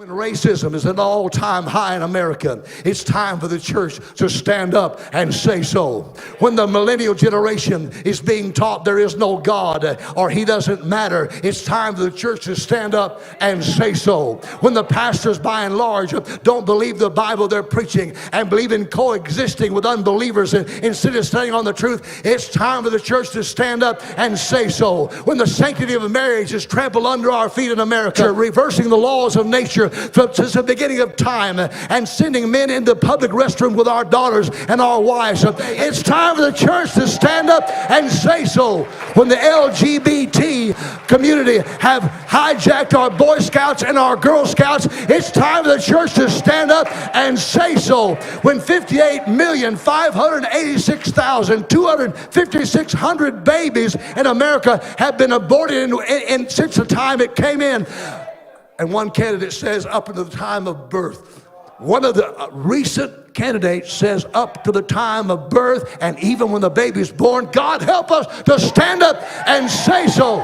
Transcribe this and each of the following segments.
When racism is at an all-time high in America, it's time for the church to stand up and say so. When the millennial generation is being taught there is no God or he doesn't matter, it's time for the church to stand up and say so. When the pastors by and large don't believe the Bible they're preaching and believe in coexisting with unbelievers and instead of standing on the truth, it's time for the church to stand up and say so. When the sanctity of marriage is trampled under our feet in America, reversing the laws of nature since the beginning of time and sending men into public restrooms with our daughters and our wives. It's time for the church to stand up and say so. When the LGBT community have hijacked our Boy Scouts and our Girl Scouts, it's time for the church to stand up and say so. When 58,586,256 babies in America have been aborted since the time it came in, and one candidate says up until the time of birth. One of the recent candidates says up to the time of birth, and even when the baby's born. God help us to stand up and say so.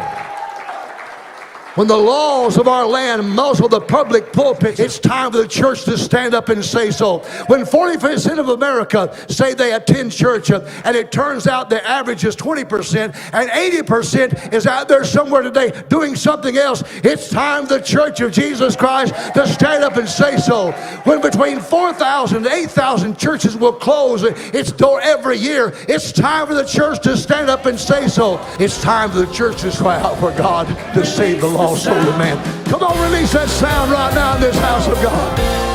When the laws of our land muzzle the public pulpit, it's time for the church to stand up and say so. When 40% of America say they attend church, and it turns out the average is 20%, and 80% is out there somewhere today doing something else, it's time for the Church of Jesus Christ to stand up and say so. When between 4,000 and 8,000 churches will close its door every year, it's time for the church to stand up and say so. It's time for the church to cry out for God to save the lost soul of man. Come on, release that sound right now in this house of God.